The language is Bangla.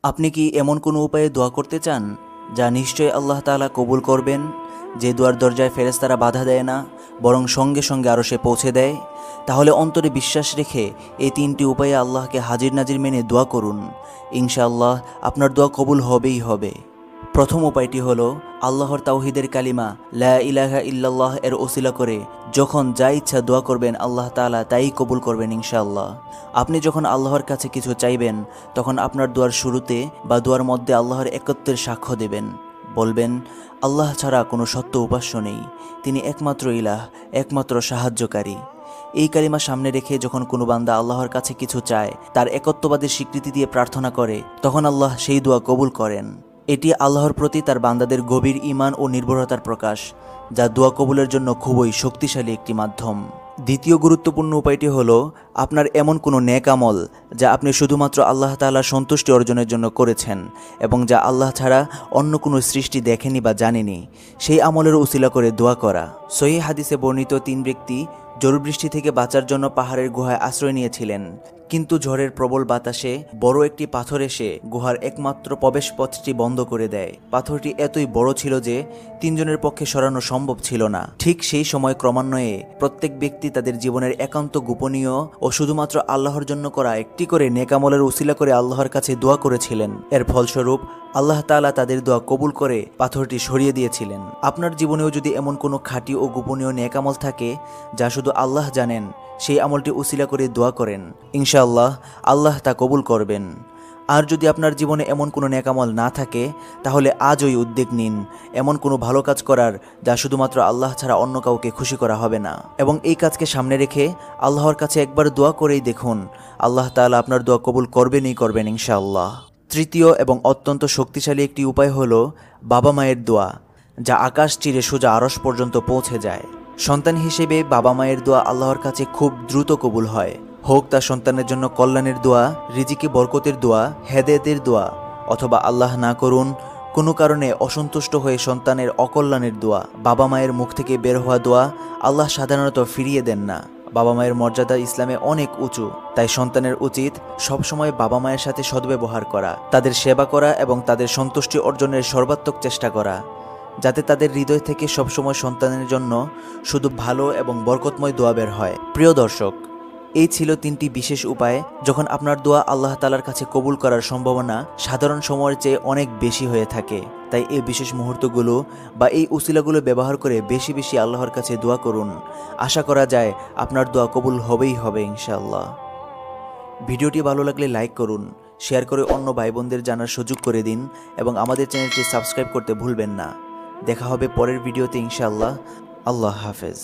আপনি কি এমন কোনো উপায়ে দোয়া করতে চান যা নিশ্চয়ই আল্লাহ তাআলা কবুল করবেন, যে দোয়ার দরজায় ফেরেশতারা বাধা দেয় না, বরং সঙ্গে সঙ্গে আরশে পৌঁছে দেয়? তাহলে অন্তরে বিশ্বাস রেখে এই তিনটি উপায়ে আল্লাহকে হাজির নাজির মেনে দোয়া করুন। ইনশাআল্লাহ আপনার দোয়া কবুল হবেই হবে। প্রথম উপায়টি হলো আল্লাহর তাওহীদের কালিমা লা ইলাহা ইল্লাল্লাহ এর ওসিলা করে যখন যা ইচ্ছা দোয়া করবেন আল্লাহ তাআলা তাই কবুল করবেন ইনশাআল্লাহ। আপনি যখন আল্লাহর কাছে কিছু চাইবেন তখন আপনার দোয়ার শুরুতে বা দোয়ার মধ্যে আল্লাহর একত্বের সাক্ষ্য দেবেন। বলবেন, আল্লাহ ছাড়া কোনো সত্য উপাস্য নেই, তিনি একমাত্র ইলাহ, একমাত্র সাহায্যকারী। এই কালিমা সামনে রেখে যখন কোনো বান্দা আল্লাহর কাছে কিছু চায়, তার একত্ববাদের স্বীকৃতি দিয়ে প্রার্থনা করে, তখন আল্লাহ সেই দোয়া কবুল করেন। এটি আল্লাহর প্রতি তার বান্দাদের গভীর ঈমান ও নির্ভরতার প্রকাশ, যা দোয়া কবুলের জন্য খুবই শক্তিশালী একটি মাধ্যম। দ্বিতীয় গুরুত্বপূর্ণ উপায়টি হলো আপনার এমন কোনো নেক আমল যা আপনি শুধুমাত্র আল্লাহ তাআলার সন্তুষ্টি অর্জনের জন্য করেছেন এবং যা আল্লাহ ছাড়া অন্য কোনো সৃষ্টি দেখেনি বা জানেনি, সেই আমলের উসিলা করে দোয়া করা। সহিহ হাদিসে বর্ণিত 3 ব্যক্তি জরুর বৃষ্টি থেকে বাঁচার জন্য পাহাড়ের গুহায় আশ্রয় নিয়েছিলেন, কিন্তু ঝড়ের প্রবল বাতাসে বড় একটি পাথর এসে গুহার একমাত্র প্রবেশ পথটি বন্ধ করে দেয়। পাথরটি এতই বড় ছিল যে 3 জনের পক্ষে সরানো সম্ভব ছিল না। ঠিক সেই সময় ক্রমান্বয়ে প্রত্যেক ব্যক্তি তাদের জীবনের একান্ত গোপনীয় ও শুধুমাত্র আল্লাহর জন্য করা একটি করে নেক আমলের উসিলা করে আল্লাহর কাছে দোয়া করেছিলেন। এর ফলস্বরূপ আল্লাহ তাআলা তাদের দোয়া কবুল করে পাথরটি সরিয়ে দিয়েছিলেন। আপনার জীবনেও যদি এমন কোনো খাঁটি ও গোপনীয় নেক আমল থাকে যা শুধু আল্লাহ জানেন, সেই আমলটি উসিলা করে দোয়া করেন, ইনশাআল্লাহ আল্লাহ তা কবুল করবেন। আর যদি আপনার জীবনে এমন কোনো নেক আমল না থাকে, তাহলে আজই উদ্যোগ নিন এমন কোনো ভালো কাজ করার যা শুধুমাত্র আল্লাহ ছাড়া অন্য কাউকে খুশি করা হবে না, এবং এই কাজকে সামনে রেখে আল্লাহর কাছে একবার দোয়া করেই দেখুন, আল্লাহ তাআলা আপনার দোয়া কবুল করবেন ইনশাআল্লাহ। তৃতীয় এবং অত্যন্ত শক্তিশালী একটি উপায় হলো বাবা মায়ের দোয়া, যা আকাশ চিরে সোজা আরশ পর্যন্ত পৌঁছে যায়। সন্তান হিসেবে বাবা মায়ের দোয়া আল্লাহর কাছে খুব দ্রুত কবুল হয়, হোক তা সন্তানের জন্য কল্যাণের দোয়া, রিজিকে বরকতের দোয়া, হেদায়েতের দোয়া, অথবা আল্লাহ না করুন কোনো কারণে অসন্তুষ্ট হয়ে সন্তানের অকল্যাণের দোয়া। বাবা মায়ের মুখ থেকে বের হওয়া দোয়া আল্লাহ সাধারণত ফিরিয়ে দেন না। বাবা মায়ের মর্যাদা ইসলামে অনেক উঁচু, তাই সন্তানের উচিত সবসময় বাবা মায়ের সাথে সদ্ব্যবহার করা, তাদের সেবা করা এবং তাদের সন্তুষ্টি অর্জনের সর্বাত্মক চেষ্টা করা, যাতে তাদের হৃদয় থেকে সবসময় সন্তানের জন্য শুধু ভালো এবং বরকতময় দোয়া বের হয়। প্রিয় দর্শক, এই ছিল 3টি বিশেষ উপায় যখন আপনার দোয়া আল্লাহ তাআলার কাছে কবুল করার সম্ভাবনা সাধারণ সময়ের চেয়ে অনেক বেশি হয়ে থাকে। তাই এই বিশেষ মুহূর্তগুলো বা এই উসিলাগুলো ব্যবহার করে বেশি বেশি আল্লাহর কাছে দোয়া করুন। আশা করা যায় আপনার দোয়া কবুল হবেই হবে ইনশাআল্লাহ। ভিডিওটি ভালো লাগলে লাইক করুন, শেয়ার করে অন্য ভাই বোনদের জানার সুযোগ করে দিন এবং আমাদের চ্যানেলটি সাবস্ক্রাইব করতে ভুলবেন না। দেখা হবে পরের ভিডিওতে ইনশাআল্লাহ। আল্লাহ হাফেজ।